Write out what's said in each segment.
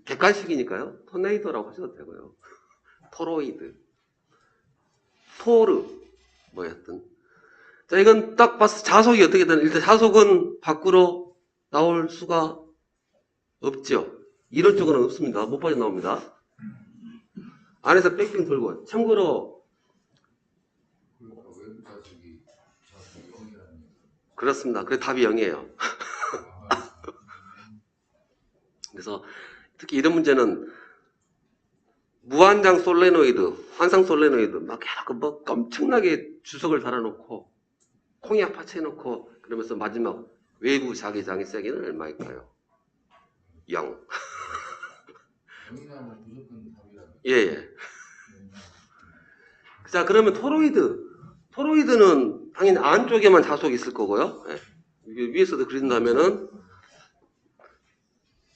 객관식이니까요. 토네이도라고 하셔도 되고요. 토로이드, 토르, 뭐였든. 자, 이건 딱 봐서 자속이 어떻게 되나. 일단 자속은 밖으로 나올 수가 없죠. 이런 쪽은 없습니다. 못 빠져나옵니다. 안에서 뺑뺑 돌고. 참고로, 외부 자석이 0이라는 그렇습니다. 그래서 답이 0이에요. 그래서 특히 이런 문제는 무한장 솔레노이드, 환상 솔레노이드, 막 뭐 엄청나게 주석을 달아놓고, 콩약 파채해놓고, 그러면서 마지막 외부 자기장의 세기는 얼마일까요? 0. 0이라면 무조건 답이라는 예, 예. 자, 그러면 토로이드는 당연히 안쪽에만 자속이 있을 거고요. 예. 이게 위에서도 그린다면은,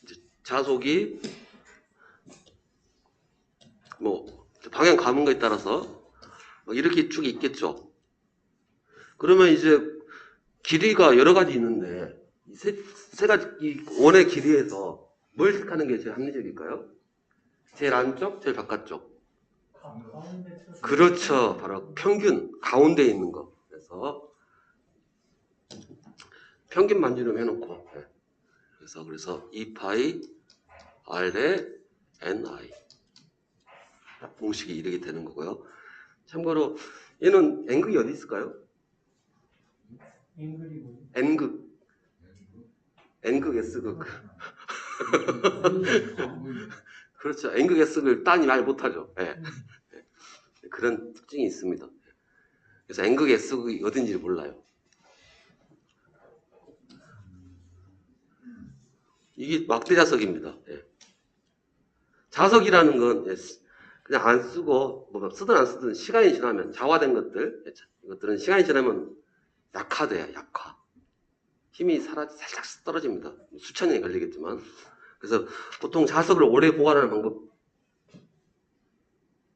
이제 자속이, 뭐, 방향 감은 거에 따라서, 뭐 이렇게 쭉 있겠죠. 그러면 이제 길이가 여러 가지 있는데, 이 세 가지, 이 원의 길이에서 뭘 택하는 게 제일 합리적일까요? 제일 안쪽, 제일 바깥쪽. 그렇죠. 바로 평균, 가운데에 있는 거. 그래서 평균 만지름 해놓고. 네. 그래서 2파이 R에 NI. 공식이 이렇게 되는 거고요. 참고로 얘는 N극이 어디 있을까요? N극. N극, S극. 그렇죠. N극, S극을 딴이 말 못하죠. 네. 그런 특징이 있습니다. 그래서 N극, S극이 어딘지 몰라요. 이게 막대 자석입니다. 예. 자석이라는 건 그냥 안 쓰고 뭐 쓰든 안 쓰든 시간이 지나면 자화된 것들, 이것들은 시간이 지나면 약화돼요. 약화. 힘이 살짝 떨어집니다. 수천 년이 걸리겠지만. 그래서 보통 자석을 오래 보관하는 방법,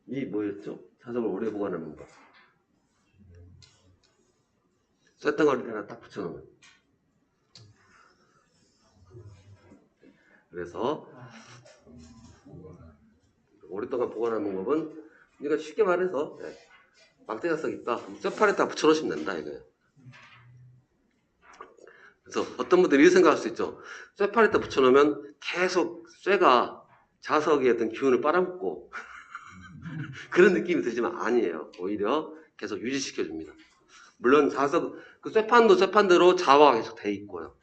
이 뭐였죠? 자석을 오래 보관하는 방법. 쇳덩어리를 하나 딱 붙여놓으면. 그래서 오랫동안 보관하는 방법은 우리가 쉽게 말해서 막대 자석 있다. 쇠판에다 붙여놓으시면 된다 이거예요. 그래서 어떤 분들이 이렇게 생각할 수 있죠. 쇠판에다 붙여놓으면 계속 쇠가 자석의 어떤 기운을 빨아먹고 그런 느낌이 들지만 아니에요. 오히려 계속 유지시켜줍니다. 물론 자석, 그 쇠판도 쇠판대로 자화가 계속 돼 있고요.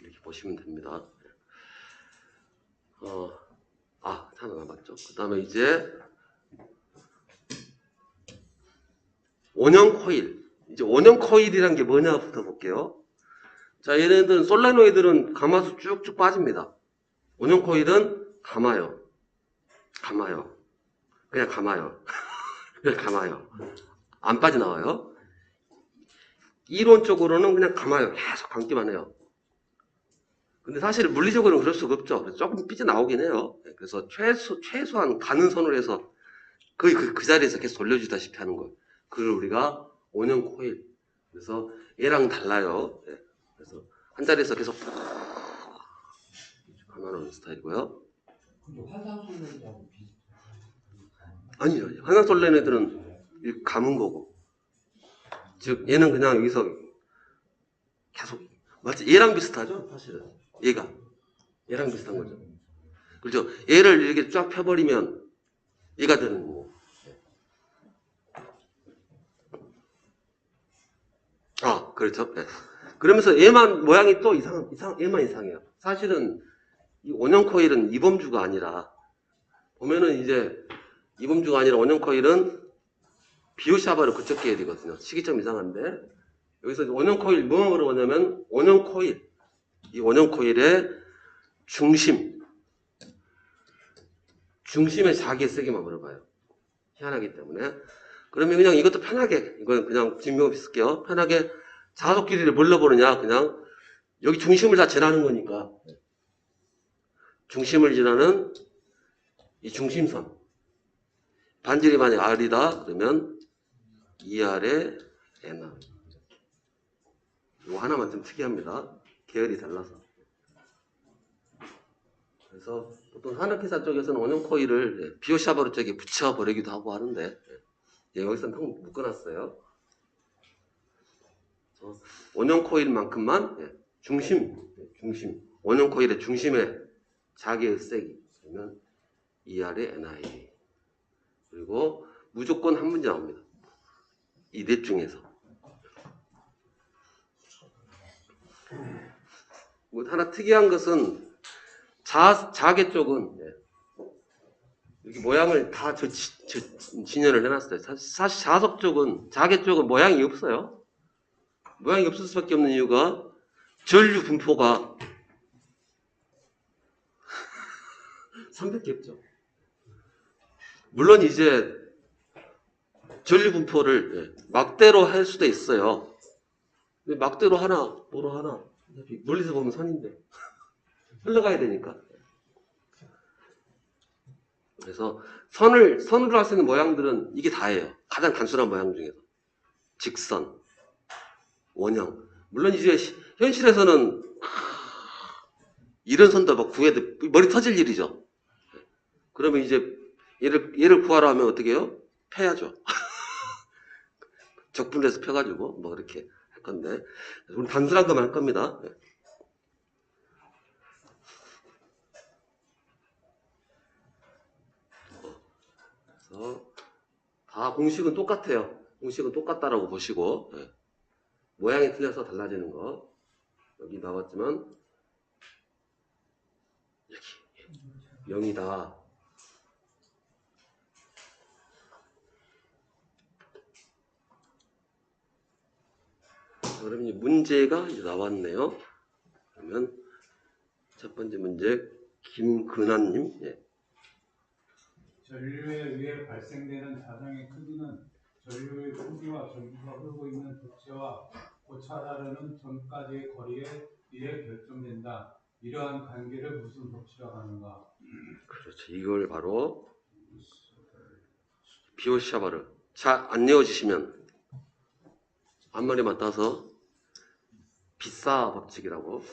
이렇게 보시면 됩니다. 하나 남았죠. 그 다음에 이제 원형 코일. 이제 원형 코일이란 게 뭐냐부터 볼게요. 자, 얘네들은 솔레노이드는 감아서 쭉쭉 빠집니다. 원형 코일은 감아요. 그냥 감아요. 그냥 감아요. 안 빠져나와요. 이론적으로는 그냥 감아요. 계속 감기만 해요. 근데 사실 물리적으로는 그럴 수가 없죠. 그래서 조금 삐져나오긴 해요. 그래서 최소한 가는 선으로 해서 거의 그 자리에서 계속 돌려주다시피 하는 거. 그걸 우리가 원형 코일. 그래서 얘랑 달라요. 그래서 한 자리에서 계속 감아놓는 스타일이고요. 화산소년하고 비슷해요. 아니요. 화산솔레네들은 이렇게 감은 거고. 즉 얘는 그냥 여기서 계속 맞지? 얘랑 비슷하죠? 사실은. 얘랑 비슷한 거죠. 그렇죠? 얘를 이렇게 쫙 펴버리면 얘가 되는 거고. 그렇죠. 네. 그러면서 얘만 모양이 또 얘만 이상해요. 사실은 이 원형 코일은 이범주가 아니라 보면은 이제 이범주가 아니라 원형 코일은 비오샤바를 그쪽 해야 되거든요. 시기점 이상한데 여기서 원형 코일 뭐가 물어보냐면 원형 코일 이 원형 코일의 중심의 자기의 세기만 물어봐요. 희한하기 때문에 그러면 그냥 이것도 편하게 이건 그냥 증명 없이 쓸게요. 편하게 자석 길이를 뭘로 보느냐 그냥 여기 중심을 다 지나는 거니까 중심을 지나는 이 중심선 반지름이 만약 R이다 그러면 2R에 NR 이거 하나만 좀 특이합니다. 계열이 달라서 그래서 보통 산업회사 쪽에서는 원형 코일을 비오 샤버로 쪽에 붙여버리기도 하고 하는데 여기서는 통 묶어놨어요. 원형 코일만큼만 중심 원형 코일의 중심에 자개의 세기 그러면 ER의 NI 그리고 무조건 한 문제 나옵니다. 이 넷 중에서 뭐 하나 특이한 것은 자개 쪽은 이렇게 모양을 다 진열을 해놨어요. 사실 자석 쪽은 자개 쪽은 모양이 없어요. 모양이 없을 수밖에 없는 이유가 전류 분포가 300개 없죠. 물론 이제 전류 분포를 막대로 할 수도 있어요. 근데 막대로 하나, 뭐로 하나, 멀리서 보면 선인데 흘러가야 되니까. 그래서 선으로 할 수 있는 모양들은 이게 다예요. 가장 단순한 모양 중에서 직선, 원형. 물론 이제 현실에서는 이런 선도 막 구해도 머리 터질 일이죠. 그러면 이제 얘를 구하라 하면 어떻게 해요? 패야죠. 적분해서 펴가지고 뭐 그렇게 할 건데 우리 단순한 것만 할 겁니다. 그래서 다 공식은 똑같아요. 공식은 똑같다라고 보시고 모양이 틀려서 달라지는 거 여기 나왔지만 이렇게 0이다. 그러면 문제가 이제 나왔네요. 그러면 첫 번째 문제 김근환님. 전류에 의해 발생되는 자성의 크기는 전류의 크기와 전기가 흐르고 있는 도체와 고차다르는 전까지의 거리에 의해 결정된다. 이러한 관계를 무슨 법칙이라고 하는가? 그렇죠. 이걸 바로 비오샤바르. 잘 안 외워지시면 앞머리만 따서 비싸 법칙이라고.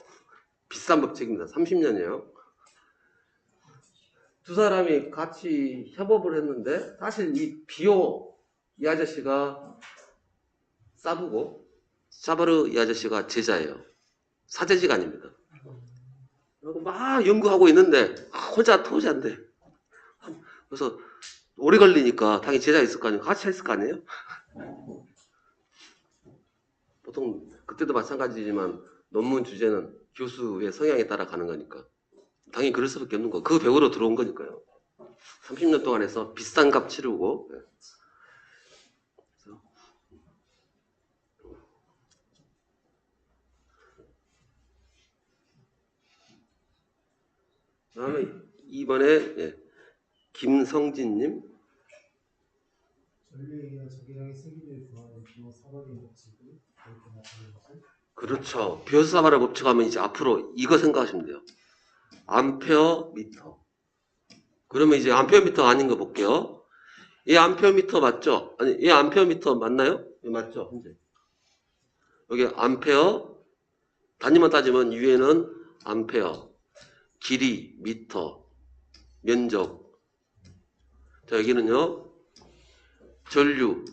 비싼 법칙입니다. 30년이에요. 두 사람이 같이 협업을 했는데 사실 이 비오 이 아저씨가 싸부고 샤바르 이 아저씨가 제자예요. 사제지가 아닙니다. 그리고 막 연구하고 있는데 혼자 도저히 안 돼. 그래서 오래 걸리니까 당연히 제자 있을 거 아니에요. 같이 했을 거 아니에요. 보통 그때도 마찬가지지만 논문 주제는 교수의 성향에 따라 가는 거니까 당연히 그럴 수밖에 없는 거. 그 배우러 들어온 거니까요. 30년 동안 해서 비싼 값 치르고. 다음에 이번에 김성진님. 전류에 의한 자기장의 세기를 구하는 비오 사발의 법칙을 이렇게 나타내는 것을 그렇죠. 비오사바라 법칙하면 이제 앞으로 이거 생각하시면 돼요. 암페어 미터. 그러면 이제 암페어 미터 아닌 거 볼게요. 이 암페어 미터 맞죠? 아니, 이 암페어 미터 맞나요? 맞죠? 현재. 여기 암페어, 단위만 따지면 위에는 암페어, 길이, 미터, 면적. 자, 여기는요, 전류,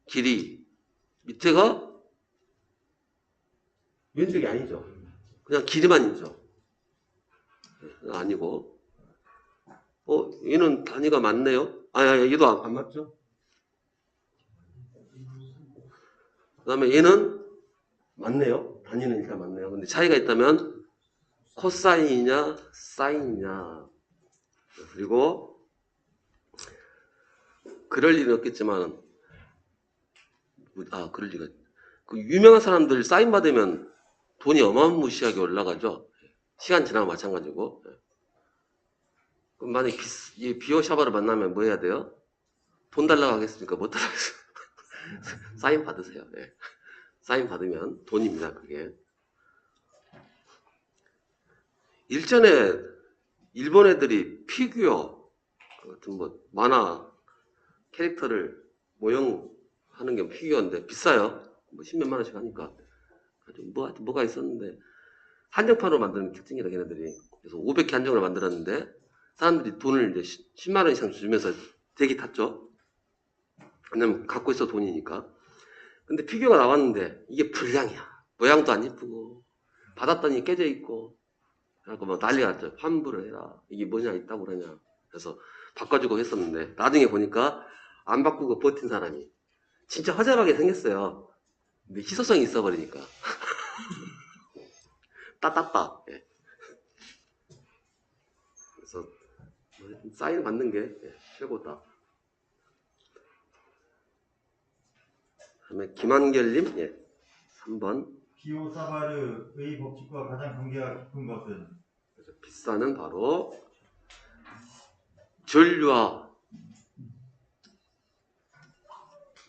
길이, 밑에가 면적이 아니죠. 그냥 길이만 있죠. 아니고. 얘는 단위가 맞네요. 얘도 안 맞죠? 그 다음에 얘는 맞네요. 단위는 일단 맞네요. 근데 차이가 있다면 코사인이냐, 사인이냐. 그리고 그럴 일은 없겠지만, 그럴 리가. 그 유명한 사람들 사인 받으면 돈이 어마무시하게 올라가죠. 시간 지나면 마찬가지고. 그럼 만약에 이 비오 샤바를 만나면 뭐 해야 돼요? 돈 달라고 하겠습니까? 못 달라겠어요. 사인 받으세요. 사인 받으면 돈입니다, 그게. 일전에 일본 애들이 피규어 같은 뭐 만화 캐릭터를 모형하는 게 피규어인데 비싸요. 뭐 10몇만 원씩 하니까. 뭐가 있었는데 한정판으로 만드는 특징이다, 걔네들이. 그래서 500개 한정으로 만들었는데, 사람들이 돈을 이제 10만 원 이상 주면서 대기 탔죠. 왜냐면 갖고 있어 돈이니까. 근데 피규어가 나왔는데, 이게 불량이야. 모양도 안 이쁘고, 받았더니 깨져 있고, 그래갖고 막 난리가 났죠. 환불을 해라. 이게 뭐냐, 있다고 그러냐. 그래서 바꿔주고 했었는데, 나중에 보니까 안 바꾸고 버틴 사람이 진짜 허접하게 생겼어요. 근데 희소성이 있어버리니까. 따따따. 예. 그래서 사인 받는 게 최고다. 다음에 김한결님, 3번. 기요사바르의 법칙과 가장 관계가 깊은 것은 비싸는 바로 전류와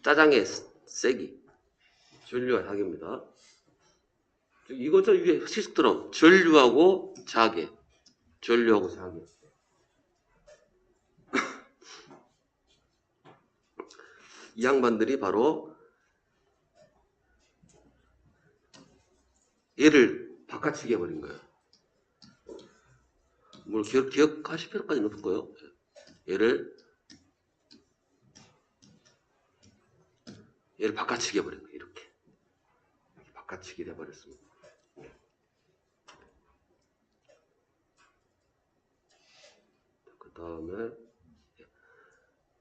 짜장의 세기. 전류와 자개입니다. 이거죠, 이게 시스트럼. 전류하고 자개. 전류하고 자개. 이 양반들이 바로 얘를 바깥치게 해버린 거예요. 뭘 기억하실 필요까지는 없을 거예요. 얘를 바깥치게 해버린 거예요. 이렇게 바깥치기 해버렸습니다. 그 다음에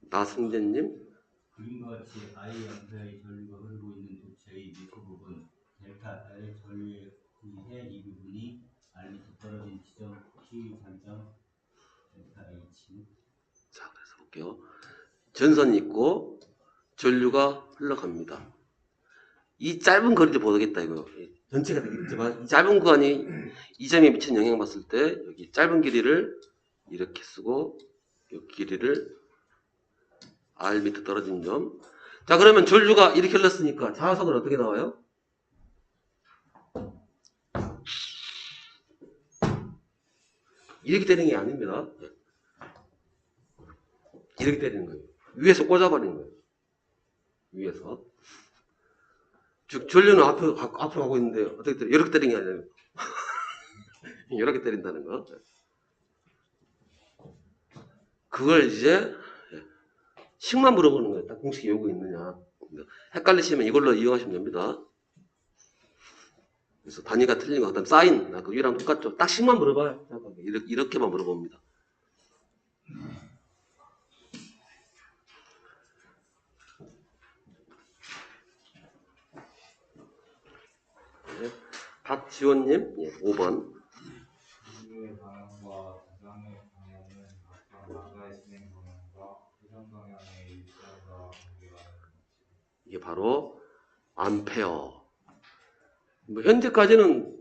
나승재님, 그림과 같이 I 양표의 전류가 흐르고 있는 도체의 밑에 부분 델타 L 전류에 의해 이 부분이 R 밑에 떨어진 지점 P 장점 델타 H. 자, 그래서 볼게요. 전선이 있고 전류가 흘러갑니다. 이 짧은 거리를 보겠다 이거. 전체가 되겠지만 이 짧은 구간이 이 점에 미친 영향 봤을 때 여기 짧은 길이를 이렇게 쓰고 이 길이를 R 밑에 떨어진 점. 자, 그러면 전류가 이렇게 흘렀으니까 자화석은 어떻게 나와요? 이렇게 때리는 게 아닙니다. 이렇게 때리는 거예요. 위에서 꽂아버리는 거예요. 위에서. 즉, 전류는 앞으로 가고 있는데, 어떻게 때려? 이렇게 때리는 게 아니라, 이렇게 때린다는 거. 그걸 이제, 식만 물어보는 거예요. 딱 공식이 요구 있느냐. 헷갈리시면 이걸로 이용하시면 됩니다. 그래서 단위가 틀린 거, 그다음 사인, 그 위랑 똑같죠. 딱 식만 물어봐요. 이렇게만 물어봅니다. 네. 박지원님, 5번. 인류의 방향과 대상의 방향은 각각 나라의 진행 방향과 회전 방향의 일정과 관계가 있는 이게 바로 암페어. 뭐 현재까지는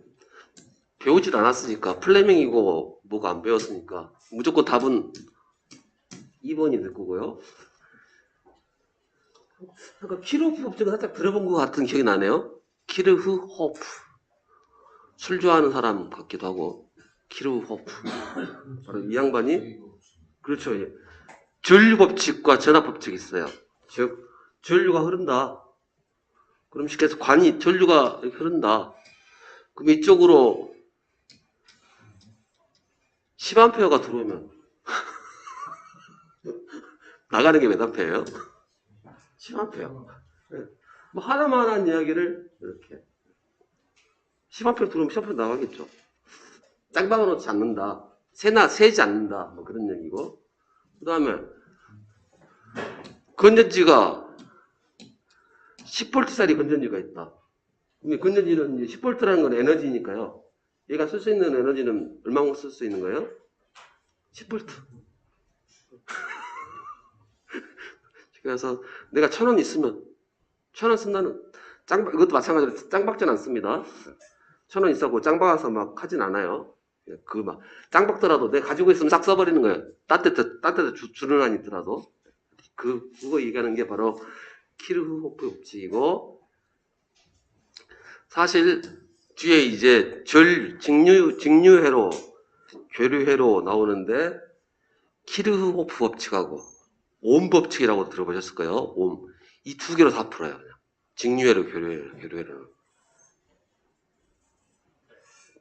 배우지도 않았으니까 플레밍이고 뭐가 안 배웠으니까 무조건 답은 2번이 될 거고요. 그러니까 키르호프 법칙을 살짝 들어본 것 같은 기억이 나네요. 키르호프. 술 좋아하는 사람 같기도 하고 키르호프. 바로 이 양반이 그렇죠. 예. 전류 법칙과 전압 법칙이 있어요. 즉 전류가 흐른다. 그럼 쉽게 해서 전류가 이렇게 흐른다. 그럼 이쪽으로 10A가 들어오면 나가는 게 몇 A예요? 10A. 뭐 하나만 한 이야기를 이렇게 10A 들어오면 10A 나가겠죠. 짱박아 놓지 않는다. 새지 않는다. 뭐 그런 얘기고. 그 다음에 건전지가 10V짜리 건전지가 있다. 건전지는 10V라는 건 에너지니까요. 얘가 쓸 수 있는 에너지는 얼마만큼 쓸 수 있는 거예요? 10V. 그래서 내가 1,000원 있으면 1,000원 쓴다는 이것도 마찬가지로 짱박진 않습니다. 1,000원 있어고 짱박아서 막 하진 않아요. 짱 박더라도 내가 가지고 있으면 싹 써버리는 거예요. 따뜻해 주는 한이 있더라도. 그거 얘기하는 게 바로 키르호프 법칙이고, 사실 뒤에 이제 직류회로, 괴류회로 나오는데, 키르호프 법칙하고, 옴 법칙이라고 들어보셨을 거예요. 옴. 이 두 개로 다 풀어요. 그냥. 직류회로, 괴류회로.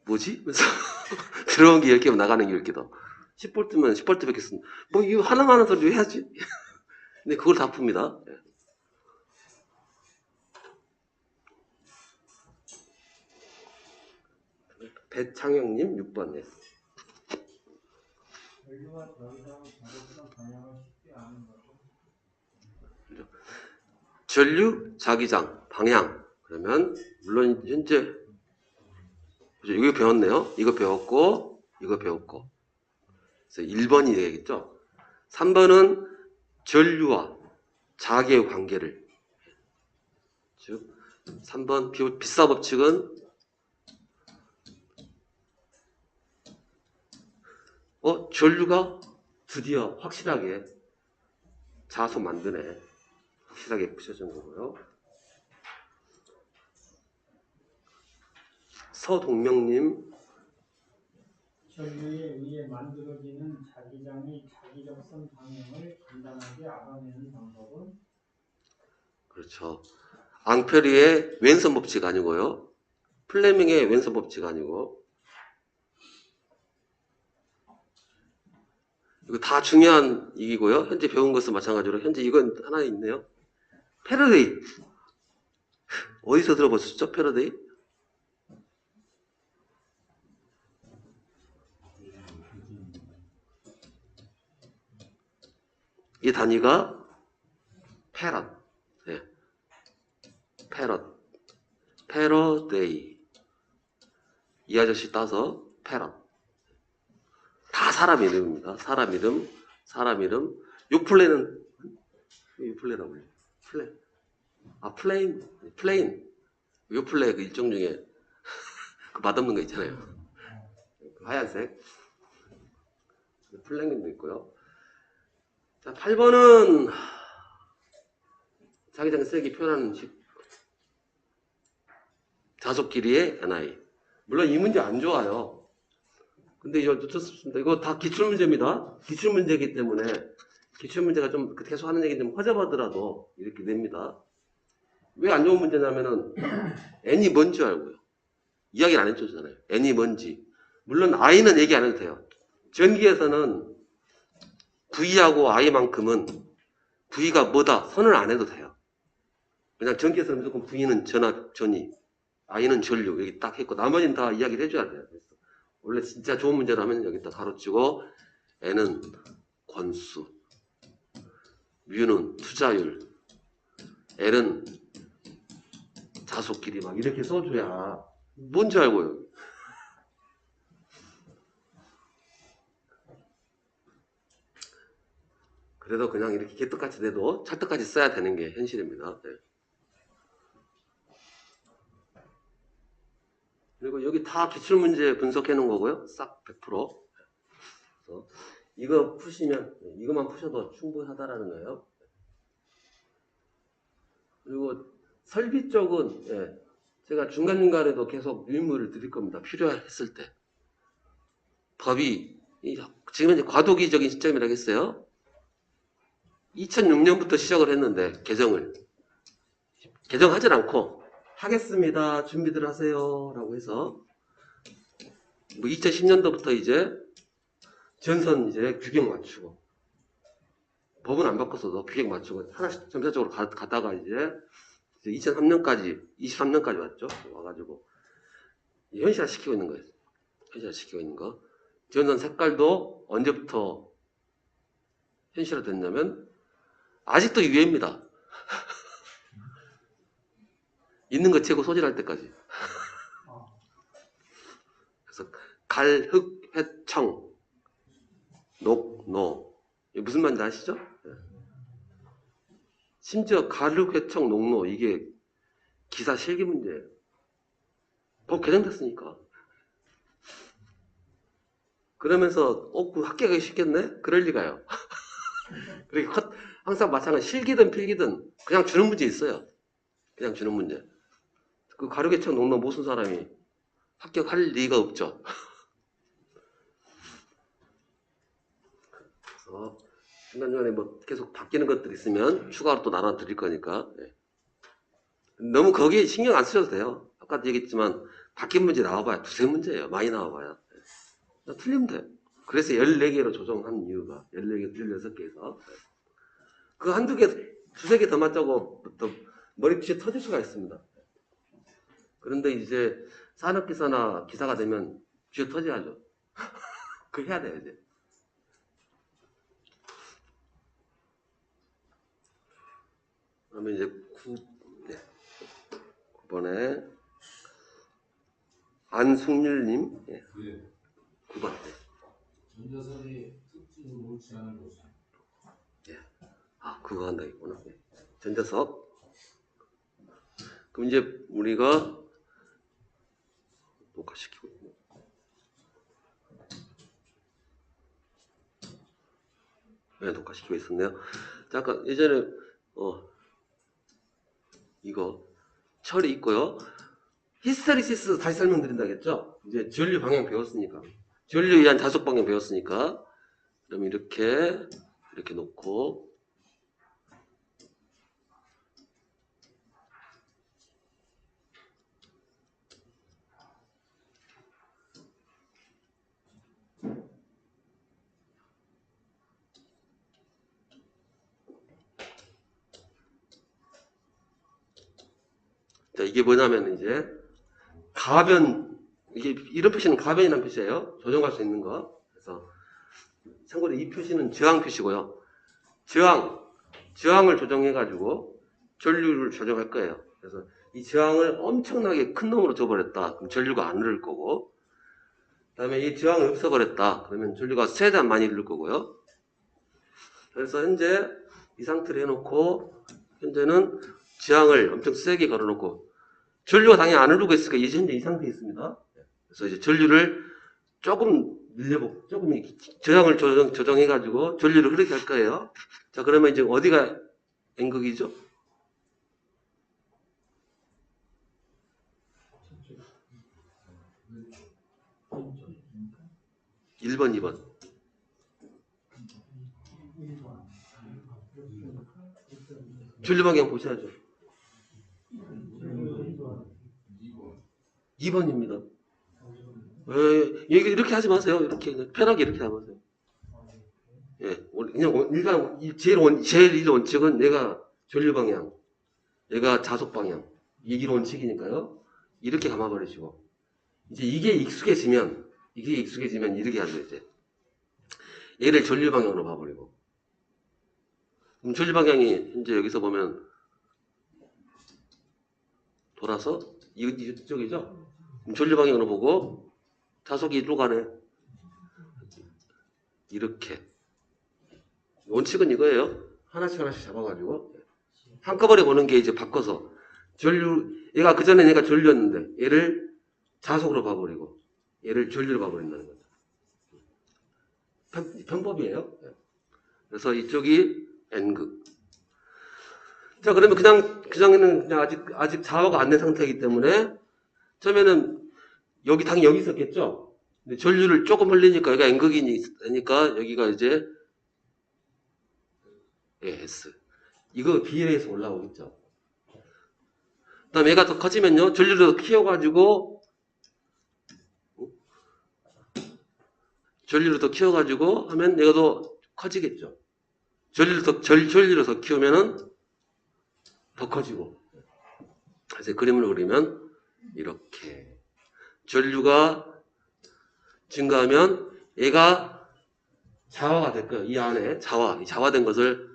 뭐지? 그래서 들어온 게 10개면 나가는 게 10개다. 10볼트면 10볼트밖에 쓴. 뭐 이거 하나만 하는 소리 해야지. 근데 그걸 다 풉니다. 예. 배창영님 6번에 전류와 자기장 자동차 방향을 쉽게 아는 것은 전류, 자기장, 방향. 그러면 물론 현재 그죠? 이거 배웠네요. 이거 배웠고 이거 배웠고. 그래서 1번이 되겠죠. 3번은 전류와 자기의 관계를 즉 3번 비싸 법칙은 전류가 드디어 확실하게 자소 만드네. 확실하게 부셔진 거고요. 서동명님 전류에 의해 만들어지는 자기장의 자기적선 방향을 간단하게 알아내는 방법은 그렇죠. 앙페리의 왼손 법칙 아니고요. 플레밍의 왼손 법칙 아니고 이거 다 중요한 얘기고요. 현재 배운 것은 마찬가지로 현재 이건 하나 있네요. 패러데이 어디서 들어보셨죠? 패러데이? 이 단위가 패럿, 네. 패러데이. 이 아저씨 따서 패럿. 다 사람 이름입니다. 사람 이름. 요플레는 요플레라고 해요. 플레인. 요플레 그 일종 중에 그 맛없는 거 있잖아요. 그 하얀색. 플레인도 있고요. 자, 8번은 자기장 세기 표현하는 식. 자속 길이의 NI. 물론 이 문제 안 좋아요. 근데 이거 놓쳤습니다. 이거 다 기출문제입니다. 기출문제이기 때문에 기출문제가 좀 계속 하는 얘기 좀 허접하더라도 이렇게 냅니다. 왜 안 좋은 문제냐면은 n이 뭔지 알고요. 이야기를 안 해줬잖아요. n이 뭔지. 물론 i는 얘기 안 해도 돼요. 전기에서는 v하고 i만큼은 v가 뭐다 선을 안 해도 돼요. 그냥 전기에서는 무조건 v는 전위, i는 전류 여기 딱 했고 나머지는 다 이야기를 해줘야 돼요. 그래서 원래 진짜 좋은 문제라면 여기다 가로치고 n은 권수, μ는 투자율, l은 자속 길이 막 이렇게 써줘야 뭔지 알고요. 그래도 그냥 이렇게 개떡같이 내도 찰떡같이 써야 되는 게 현실입니다. 네. 그리고 여기 다 기출문제 분석해 놓은 거고요. 싹 100%. 그래서 이거 푸시면, 이것만 푸셔도 충분하다라는 거예요. 그리고 설비 쪽은, 예, 제가 중간중간에도 계속 유인물을 드릴 겁니다. 필요했을 때. 법이, 지금 이제 과도기적인 시점이라고 했어요. 2006년부터 시작을 했는데, 개정하진 않고, 하겠습니다. 준비들 하세요. 라고 해서, 뭐 2010년도부터 이제, 전선 이제 규격 맞추고, 법은 안 바꿨어도 규격 맞추고, 하나씩 점차적으로 가다가 이제 2003년까지, 23년까지 왔죠. 와가지고, 현실화 시키고 있는 거예요. 현실화 시키고 있는 거. 전선 색깔도 언제부터 현실화 됐냐면, 아직도 유예입니다. 있는 거 채고 소진할 때까지. 그래서 갈, 흑, 회, 청, 녹, 노. 이게 무슨 말인지 아시죠? 심지어 갈, 흑, 회, 청, 녹, 노. 이게 기사 실기 문제예요. 법 개정됐으니까. 그러면서 그 합격하기 쉽겠네? 그럴 리가요. 그러니까 항상 마찬가지 실기든 필기든 그냥 주는 문제 있어요. 그냥 주는 문제. 그 가루개청 농로 못 쓴 사람이 합격할 리가 없죠. 그래서 중간중간에 뭐 계속 바뀌는 것들이 있으면 추가로 또 나눠 드릴 거니까. 네. 너무 거기에 신경 안 쓰셔도 돼요. 아까도 얘기했지만 바뀐 문제 나와봐야 두세 문제예요. 많이 나와봐야. 틀리면 돼. 그래서 14개로 조정한 이유가 14개, 16개에서 그 한두 개, 두세 개 더 맞자고 또 머리빛이 터질 수가 있습니다. 그런데 이제 산업기사나 기사가 되면 쥐어 터져야죠. 그거 해야 돼요, 이제. 그러면 이제 9번에 안승률님, 예, 예. 9번. 전자설이 특징으로 옳지 않은 것은 아, 그거 한다겠구나. 예. 전자석. 그럼 이제 우리가 녹화시키고 있네. 네, 녹화시키고 있었네요. 잠깐 예전에 이거 철이 있고요. 히스테리시스 다시 설명드린다겠죠? 이제 전류 방향 배웠으니까. 전류에 의한 자속 방향 배웠으니까. 그럼 이렇게 놓고 자, 이게 뭐냐면 이제 가변, 이게 이런 표시는 가변이라는 표시예요. 조정할 수 있는 거. 그래서 참고로 이 표시는 저항 표시고요. 저항을 조정해가지고 전류를 조정할 거예요. 그래서 이 저항을 엄청나게 큰 놈으로 줘버렸다. 그럼 전류가 안 흐를 거고, 그 다음에 이 저항을 없애버렸다. 그러면 전류가 최대한 많이 흐를 거고요. 그래서 현재 이 상태로 해놓고, 현재는 저항을 엄청 세게 걸어놓고, 전류가 당연히 안 흐르고 있으니까 이제 현재 이 상태에 있습니다. 그래서 이제 전류를 조금 늘려보고, 조금 저항을 조정해가지고 전류를 흐르게 할 거예요. 자, 그러면 이제 어디가 N극이죠? 일 번, 2번. 전류 방향 보셔야죠. 2번입니다. 이렇게 하지 마세요. 이렇게 그냥 편하게 이렇게 하세요. 예, 그냥 일반 제일 일 원칙은 얘가 전류 방향, 얘가 자속 방향, 이게 일 원칙이니까요. 이렇게 감아버리시고 이제 이게 익숙해지면 이렇게 하죠. 이제 얘를 전류 방향으로 봐버리고. 그럼 전류 방향이 현재 여기서 보면 돌아서 이쪽이죠. 그럼 전류 방향으로 보고 자속이 이리로 가네. 이렇게. 원칙은 이거예요. 하나씩 잡아가지고 한꺼번에 보는 게 이제 바꿔서 얘가 그전에 얘가 전류였는데 얘를 자속으로 봐버리고 얘를 전류로 봐버린다는 거죠. 편법이에요. 그래서 이쪽이 N극. 자, 그러면 그냥은 아직 자화가 안 된 상태이기 때문에 처음에는 당연히 여기 있었겠죠. 근데 전류를 조금 흘리니까 여기가 N극이니까 여기가 이제 S. 이거 B에서 올라오겠죠. 그 다음에 얘가 더 커지면요. 전류를 더 키워가지고 하면 얘가 더 커지겠죠. 전류를 더 키우면은 더 커지고. 그래서 그림을 그리면 이렇게 전류가 증가하면 얘가 자화가 될 거예요. 이 안에 자화된 것을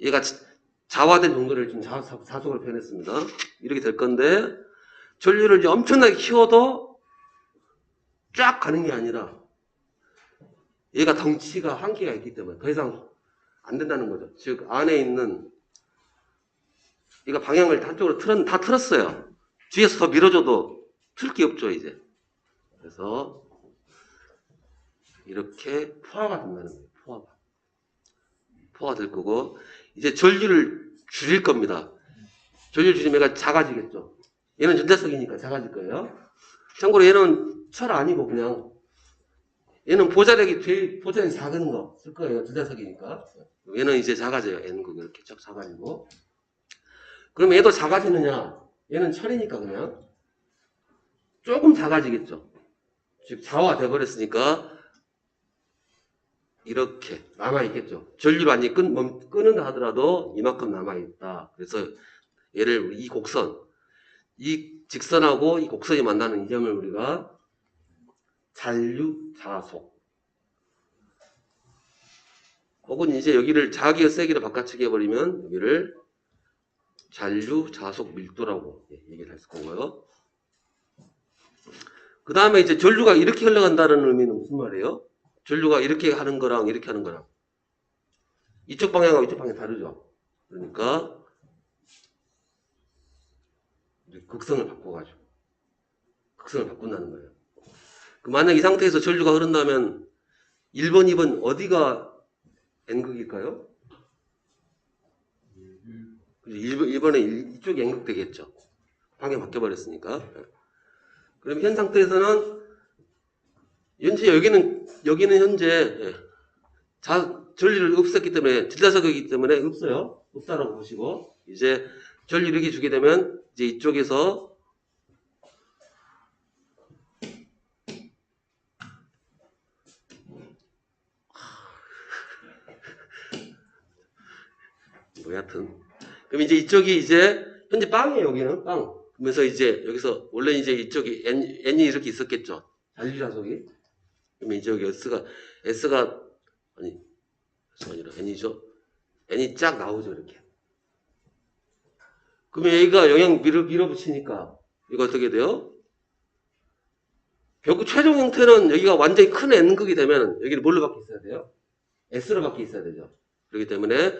얘가 자화된 정도를 지금 자속으로 표현했습니다. 이렇게 될 건데 전류를 이제 엄청나게 키워도 쫙 가는 게 아니라 얘가 덩치가 한계가 있기 때문에 더 이상 안 된다는 거죠. 즉 안에 있는 얘가 방향을 한쪽으로 다 틀었어요. 뒤에서 더 밀어줘도 틀 게 없죠 이제. 그래서 이렇게 포화가 된다는 거예요. 포화가 될 거고 이제 전류를 줄일 겁니다. 전류를 줄이면 얘가 작아지겠죠. 얘는 전자석이니까 작아질 거예요. 참고로 얘는 철 아니고 그냥 얘는 보자력이 작은 거 쓸 거예요. 전자석이니까. 얘는 이제 작아져요. N극 이렇게 쭉 작아지고. 그럼 얘도 작아지느냐? 얘는 철이니까 그냥 조금 작아지겠죠. 즉 좌화 돼버렸으니까 이렇게 남아있겠죠. 전류 반이 끄는다 하더라도 이만큼 남아있다. 그래서 얘를 이 곡선, 이 직선하고 이 곡선이 만나는 이 점을 우리가 잔류자속, 혹은 이제 여기를 자기의 세기로 바꿔치기 해버리면 여기를 잔류자속 밀도라고 얘기를 할 거고요. 그 다음에 이제 전류가 이렇게 흘러간다는 의미는 무슨 말이에요? 전류가 이렇게 하는 거랑 이렇게 하는 거랑 이쪽 방향하고 이쪽 방향 다르죠. 그러니까 극성을 바꿔가지고 극성을 바꾼다는 거예요. 그 만약 이 상태에서 전류가 흐른다면 1번, 2번 어디가 N극일까요? 1번에 이쪽이 N극 되겠죠. 방향 바뀌어버렸으니까. 그럼 현 상태에서는 현재 여기는 현재 전류를 없앴기 때문에 질자석이기 때문에 없어요. 없다라고 보시고 이제 전류 이렇게 주게 되면 이제 이쪽에서 뭐 여하튼 그럼 이제 이쪽이 이제 현재 빵이에요. 여기는 빵. 그러면서 이제 여기서 원래 이제 이쪽이 N이 이렇게 있었겠죠. 잔류자석이. 그러면 이제 여기 S가 아니라 N이죠. N이 쫙 나오죠. 이렇게. 그러면 여기가 영향 밀어붙이니까 이거 어떻게 돼요? 결국 최종 형태는 여기가 완전히 큰 N극이 되면 여기는 뭘로 바뀌어 있어야 돼요? S로 바뀌어 있어야 되죠. 그렇기 때문에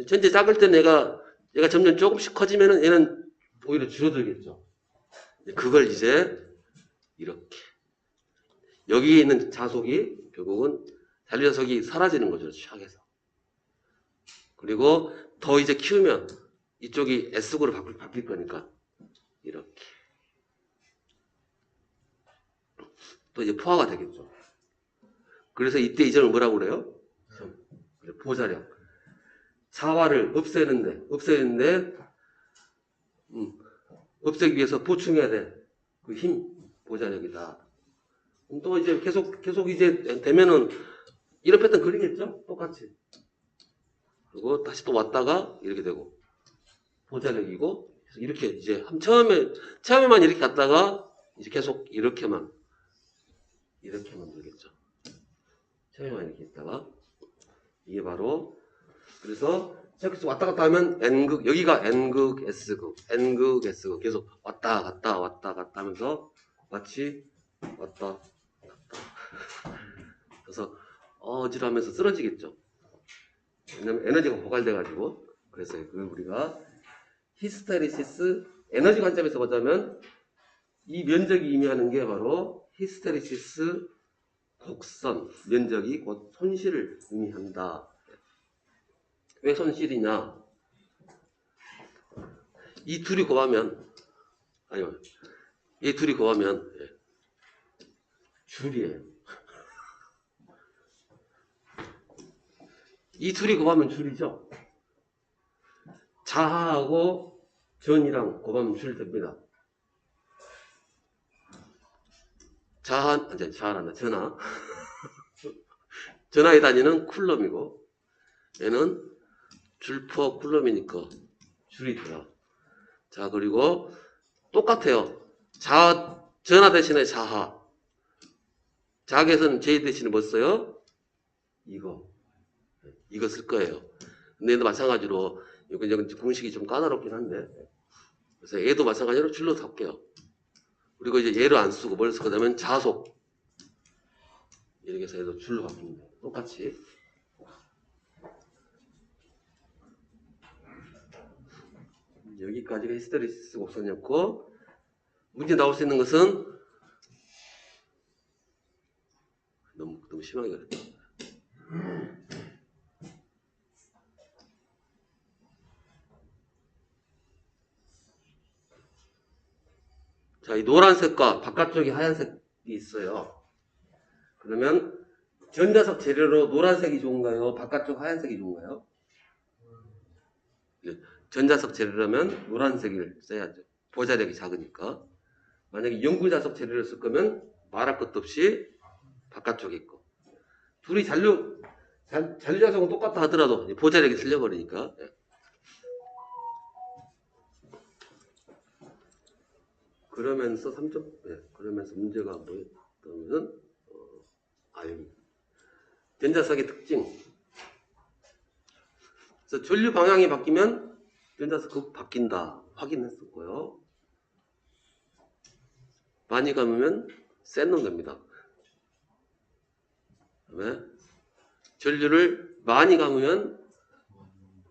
현재 작을 때는 얘가 점점 조금씩 커지면은 얘는 오히려 줄어들겠죠. 그걸 이제 이렇게 여기에 있는 자속이 결국은 잔류자석이 사라지는 거죠. 샥에서. 그리고 더 이제 키우면 이쪽이 S극으로 바뀔 거니까 이렇게 또 이제 포화가 되겠죠. 그래서 이때 이 점을 뭐라고 그래요? 보자력. 자화를 없애는데 없애기 위해서 보충해야 돼. 그 힘, 보자력이다. 또 이제 계속 이제 되면은 이런 패턴 그리겠죠? 똑같이. 그리고 다시 또 왔다가 이렇게 되고. 보자력이고, 이렇게 이제 처음에만 이렇게 갔다가 이제 계속 이렇게만 되겠죠. 처음에만 이렇게 있다가. 이게 바로, 그래서 계속 왔다 갔다 하면 N극, 여기가 N극, S극, N극, S극 계속 왔다 갔다 하면서 마치 왔다 갔다. 그래서 어지러하면서 쓰러지겠죠. 왜냐면 에너지가 고갈돼가지고. 그래서 그걸 우리가 히스테리시스, 에너지 관점에서 보자면 이 면적이 의미하는 게 바로 히스테리시스 곡선, 면적이 곧 손실을 의미한다. 왜 손실이냐? 이 둘이 곱하면 줄이에요. 이 둘이 곱하면 줄이죠. 자하하고 전이랑 곱하면 줄이 됩니다. 전하. 전하의 단위는 쿨럼이고 얘는 줄퍼 쿨럼이니까 줄이 돼요. 자, 그리고 똑같아요. 전하 대신에 자하. 자학에서는 J 대신에 뭐 써요? 이거 쓸 거예요. 근데 얘도 마찬가지로 이건 공식이 좀 까다롭긴 한데 그래서 얘도 마찬가지로 줄로 잡게요. 그리고 이제 얘를 안 쓰고 뭘 쓰게 되면 자속 이렇게 해서 얘도 줄로 바뀝니다. 똑같이. 여기까지가 히스테리시스 곡선이었고 문제 나올 수 있는 것은 너무 심하게 그랬다. 자, 이 노란색과 바깥쪽에 하얀색이 있어요. 그러면 전자석 재료로 노란색이 좋은가요? 바깥쪽 하얀색이 좋은가요? 전자석 재료라면 노란색을 써야죠. 보자력이 작으니까. 만약에 영구자석 재료를 쓸 거면 말할 것도 없이 바깥쪽에 있고, 둘이 잔류자석은 똑같다 하더라도 보자력이 틀려버리니까. 예. 그러면서 3점, 예. 그러면서 문제가 뭐였다면은, 여기. 전자석의 특징. 그래서 전류 방향이 바뀌면 전자석 바뀐다. 확인했었고요. 많이 감으면 센 놈 됩니다. 그다음에 전류를 많이 감으면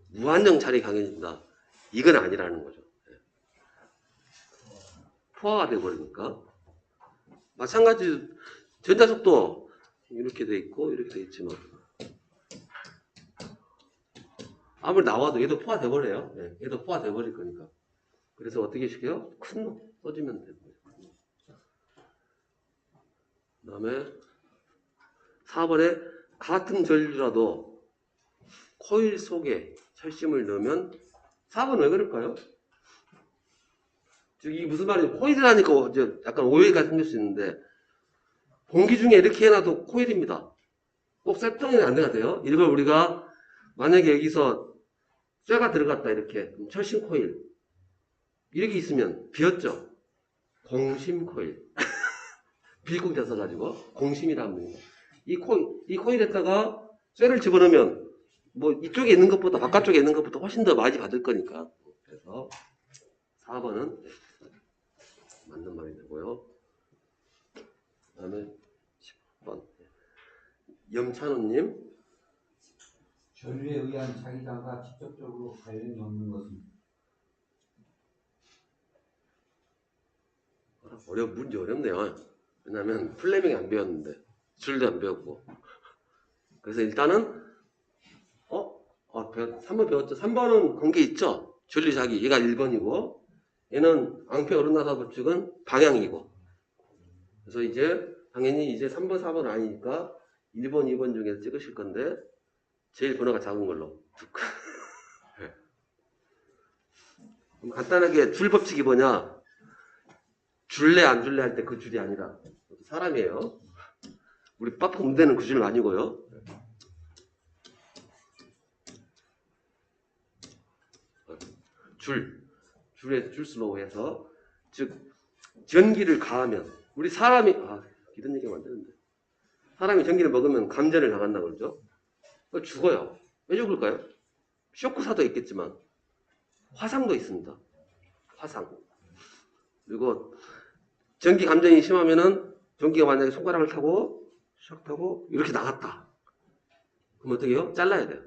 무한정찰이 강해진다. 이건 아니라는 거죠. 포화가 돼버리니까. 마찬가지 전자석도 이렇게 돼 있고 이렇게 돼 있지만 아무리 나와도 얘도 포화 돼버려요. 얘도 포화 돼버릴 거니까. 그래서 어떻게 시켜요? 큰 놈 써주면 되는 거죠. 그 다음에 4번에 같은 전류라도 코일 속에 철심을 넣으면 4번 왜 그럴까요? 즉 이게 무슨 말이에요? 코일이라니까 이제 약간 오해가 생길 수 있는데 공기 중에 이렇게 해놔도 코일입니다. 꼭 쇠통이 안 돼야 돼요. 이걸 우리가 만약에 여기서 쇠가 들어갔다 이렇게 철심 코일 이렇게 있으면 비었죠. 공심 코일 빌공자 써가지고 공심이라는 겁니다. 이 코일에다가 쇠를 집어넣으면 뭐 이쪽에 있는 것보다 바깥쪽에 있는 것보다 훨씬 더 많이 받을 거니까. 그래서 4번은 맞는 말이 되고요. 그 다음에 10번 염찬호님. 전류에 의한 자기장과 직접적으로 관련이 없는 것은 문제 어렵네요. 왜냐면 플레밍이 안 배웠는데 줄도 안 배웠고. 그래서 일단은 3번 배웠죠. 3번은 관계 있죠. 전류자기 얘가 1번이고 얘는 앙페어 오르나사 법칙은 방향이고. 그래서 이제 당연히 이제 3번 4번 아니니까 1번 2번 중에서 찍으실 건데 제일 번호가 작은 걸로. 네. 그럼 간단하게 줄 법칙이 뭐냐? 줄래 안 줄래 할 때 그 줄이 아니라 사람이에요. 우리 빠빠 문대는 그 줄 아니고요. 줄에 줄수로 해서 즉 전기를 가하면 우리 사람이 이런 얘기가 안 되는데 사람이 전기를 먹으면 감전을 당한다고 그러죠. 죽어요. 왜 죽을까요? 쇼크사도 있겠지만 화상도 있습니다. 화상. 그리고 전기 감전이 심하면은 전기가 만약에 손가락을 타고 샥 타고 이렇게 나갔다. 그럼 어떻게 해요? 잘라야 돼요.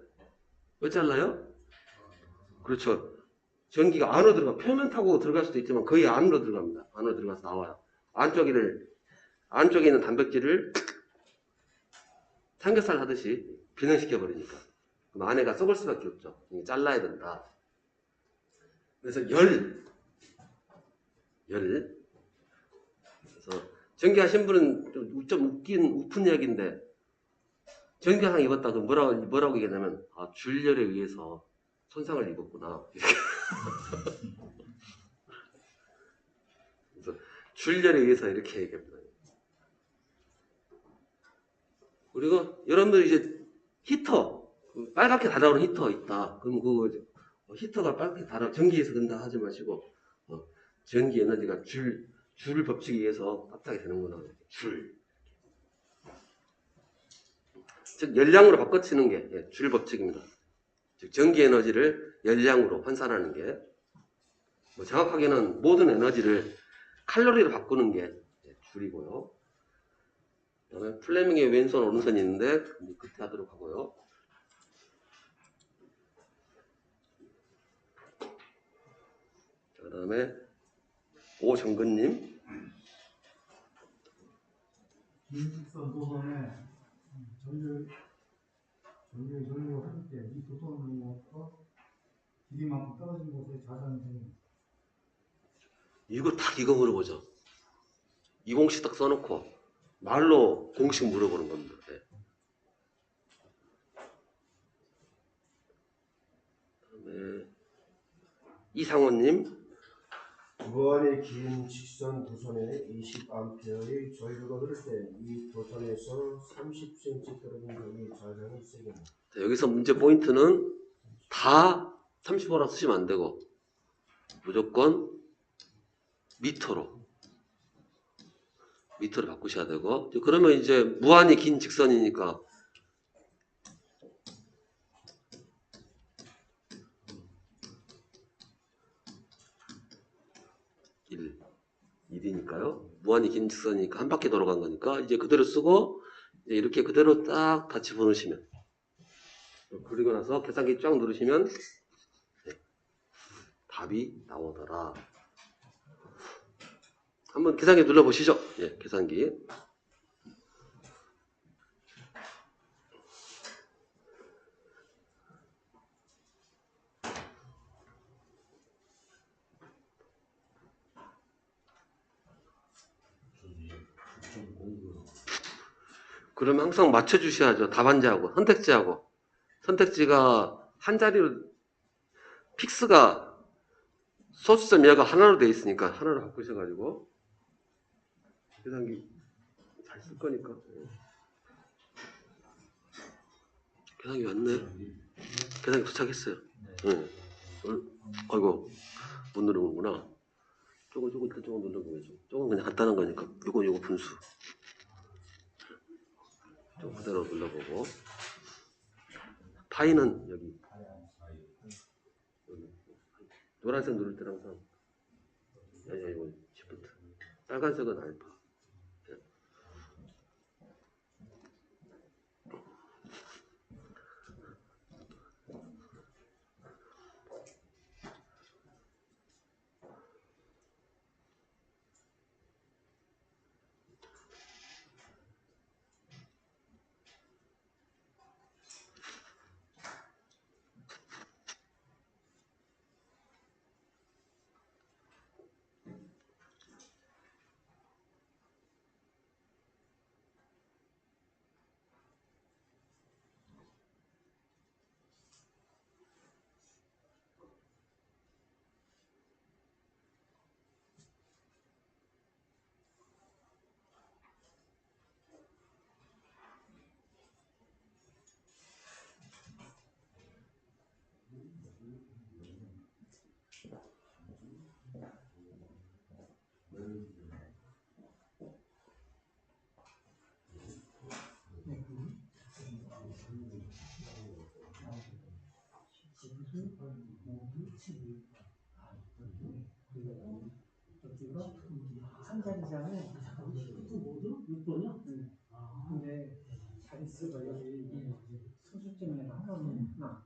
왜 잘라요? 그렇죠. 전기가 안으로 들어가. 표면 타고 들어갈 수도 있지만 거의 안으로 들어갑니다. 안으로 들어가서 나와요. 안쪽에 있는 단백질을 삼겹살 하듯이 변형시켜 버리니까. 그럼 안에가 썩을 수밖에 없죠. 잘라야 된다. 그래서 열. 그래서 전기하신 분은 좀 웃픈 이야기인데 전기화상 입었다 그럼 뭐라고 얘기하냐면 줄열에 의해서 손상을 입었구나. 그래서 줄열에 의해서 이렇게 얘기합니다. 그리고 여러분들 이제 히터 빨갛게 달아오는 히터 있다. 그럼 그 히터가 빨갛게 달아 전기에서 된다 하지 마시고 전기 에너지가 줄 법칙에 의해서 따뜻하게 되는구나. 줄. 즉 열량으로 바꿔치는 게 줄 법칙입니다. 즉 전기 에너지를 열량으로 환산하는 게 정확하게는 모든 에너지를 칼로리로 바꾸는 게 줄이고요. 그다음에 플레밍의 왼손 오른손이 있는데 끝에 하도록 하고요. 그다음에 오정근님. 인직선 도선에 전류 할 때 이 도선으로부터 길이만큼 떨어진 곳에 자산이 되는 이거 딱 이거 물어보죠. 이 공식 딱 써놓고 말로 공식 물어보는 겁니다. 네. 그다음에 이상원님. 무한히 긴 직선 도선에 20A의 전류가 흐를 때 이 도선에서 30cm 떨어진 점이 자장을 세게 합니다. 자, 여기서 문제 포인트는 다 35라 쓰시면 안 되고 무조건 미터로 바꾸셔야 되고, 그러면 이제 무한히 긴 직선이니까 1이니까요. 무한히 긴 직선이니까 한 바퀴 돌아간 거니까 이제 그대로 쓰고 이제 이렇게 그대로 딱 다 집어넣으시면, 그리고 나서 계산기 쫙 누르시면 답이 나오더라. 한번 계산기 눌러보시죠. 예, 계산기. 그러면 항상 맞춰주셔야죠. 답안지하고 선택지하고. 선택지가 한 자리로 픽스가 소수점 얘가 하나로 되어 있으니까 하나로 바꾸셔가지고 계산기 잘 쓸 거니까. 계산기 왔네. 계산기 도착했어요. 네. 아이고 못 누르는구나. 조금 눌러보겠죠. 조금 그냥 간단한 거니까 요거 분수 좀 그대로 눌러보고, 파이는 여기 노란색 누를 때랑 항상 이거 시프트, 빨간색은 알파. 한 자리잖아요. 근데 자릿수가 여기 소수점에다 하나.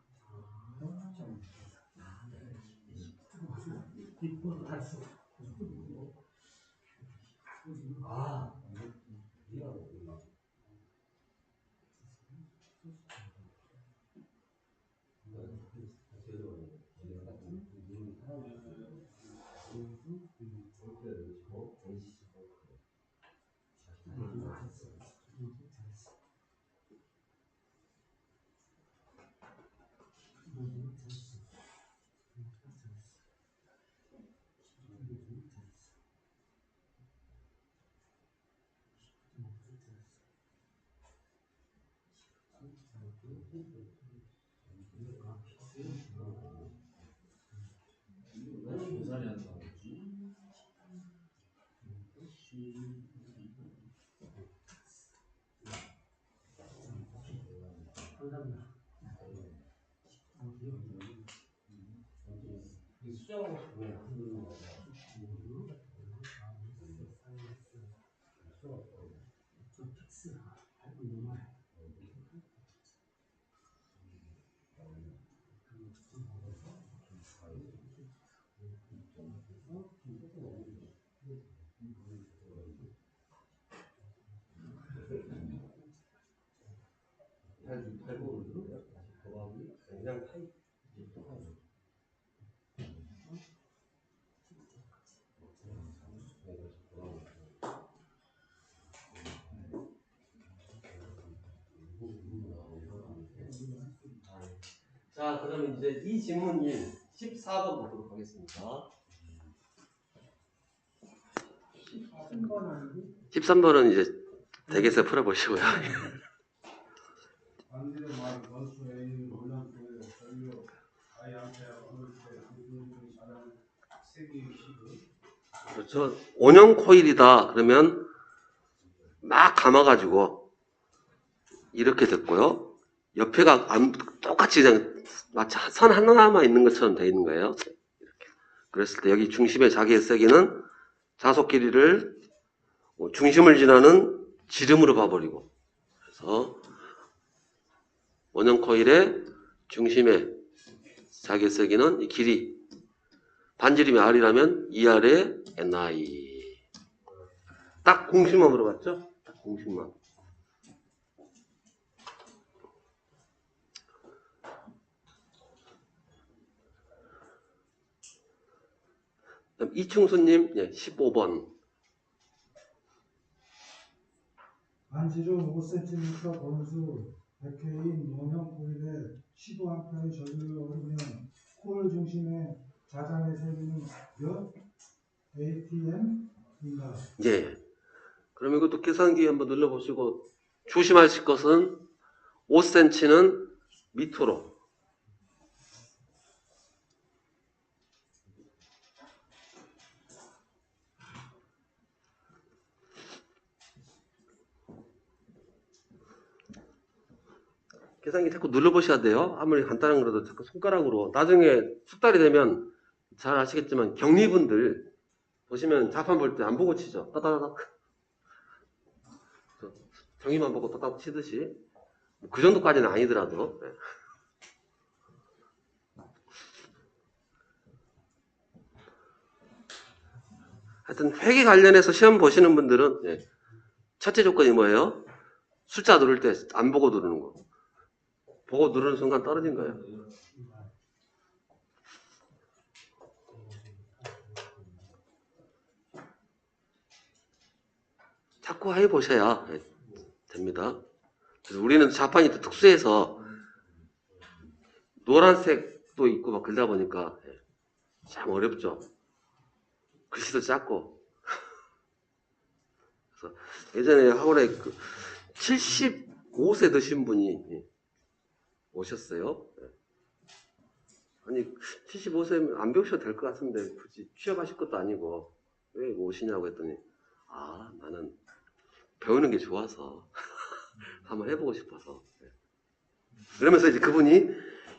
계산이 안 나오지. 그냥 파이. 자, 그러면 이제 이 질문인 14번 보도록 하겠습니다. 13번 아니지? 13번은 이제 댁에서 풀어보시고요. 반지의 말 원수 A는 원양코의 전류 I 암페어 흐를 때 이분이 자장 세기 10을 그렇죠. 원형 코일이다 그러면 막 감아가지고 이렇게 됐고요. 옆에가 똑같이 그냥 마치 선 하나만 있는 것처럼 되어 있는 거예요. 이렇게. 그랬을 때 여기 중심의 자기의 세기는 자속 길이를 중심을 지나는 지름으로 봐버리고, 그래서 원형 코일의 중심의 자기의 세기는 이 길이, 반지름이 R이라면 2R의 NI. 딱 공식만 물어봤죠? 딱 공식만. 그다음 이충수님, 15번. 반지름 5cm 번수 100K인 원형 코일에 15A의 전류가 흐르면 코일 중심의 자장의 세기는 몇 ATM인가? 예. 그럼 이것도 계산기 한번 눌러보시고 조심하실 것은 5cm는 미터로. 계산기 자꾸 눌러보셔야 돼요. 아무리 간단한 거라도 자꾸 손가락으로. 나중에 숙달이 되면 잘 아시겠지만 경리분들 보시면 자판 볼 때 안 보고 치죠. 따다다닥. 정의만 보고 따다닥 치듯이. 그 정도까지는 아니더라도. 네. 하여튼 회계 관련해서 시험 보시는 분들은 첫째 조건이 뭐예요? 숫자 누를 때 안 보고 누르는 거. 보고 누르는 순간 떨어진 거예요. 자꾸 해보셔야 됩니다. 그래서 우리는 자판이 또 특수해서 노란색도 있고 막 그러다 보니까 참 어렵죠. 글씨도 작고. 그래서 예전에 학원에 75세 드신 분이 오셨어요. 아니 75세면 안 배우셔도 될 것 같은데 굳이 취업하실 것도 아니고 왜 오시냐고 했더니 나는 배우는 게 좋아서 한번 해보고 싶어서. 그러면서 이제 그분이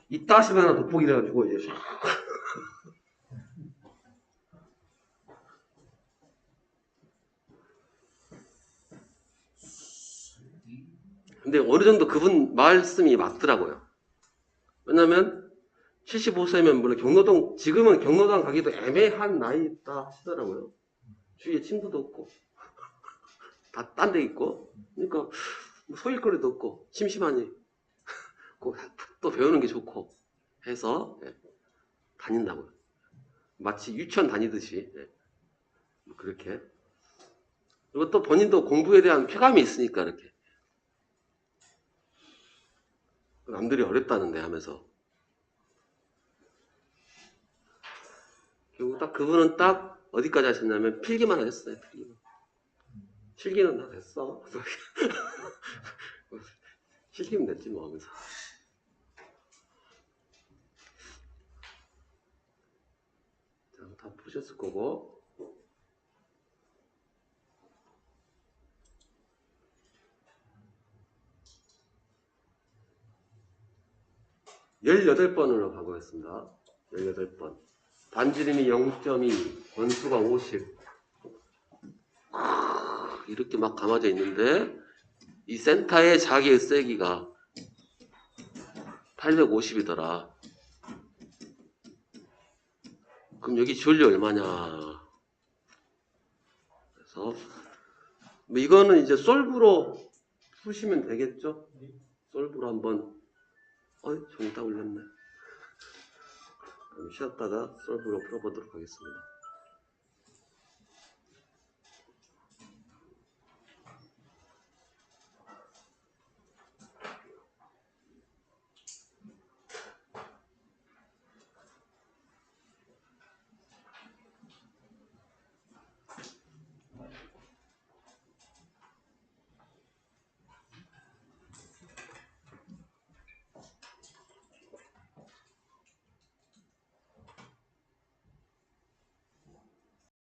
이따 하시면 하나 돋보기를 해가지고 이제 근데 어느 정도 그분 말씀이 맞더라고요. 왜냐면 75세면 물론 경로동, 지금은 경로당 가기도 애매한 나이다 하시더라고요. 주위에 친구도 없고 다 딴 데 있고, 그러니까 소일거리도 없고 심심하니 또 배우는 게 좋고 해서 다닌다고요. 마치 유치원 다니듯이 그렇게. 그리고 또 본인도 공부에 대한 쾌감이 있으니까 이렇게 남들이 어렵다는데 하면서 결국 딱 그분은 딱 어디까지 하셨냐면 필기만 하셨어요. 실기는 다 됐어. 실기면 됐지 뭐 하면서. 자, 다 푸셨을 거고. (18) 번으로 가보겠습니다. 18번. 반지름이 0.2, 권수가 50. 이렇게 막 감아져 있는데 이 센터의 자기의 세기가 850이더라. 그럼 여기 전류 얼마냐? 그래서 뭐 이거는 이제 솔브로 푸시면 되겠죠? 솔브로 한번. 종이 딱 올렸네. 그럼 쉬었다가 솔브로 풀어보도록 하겠습니다.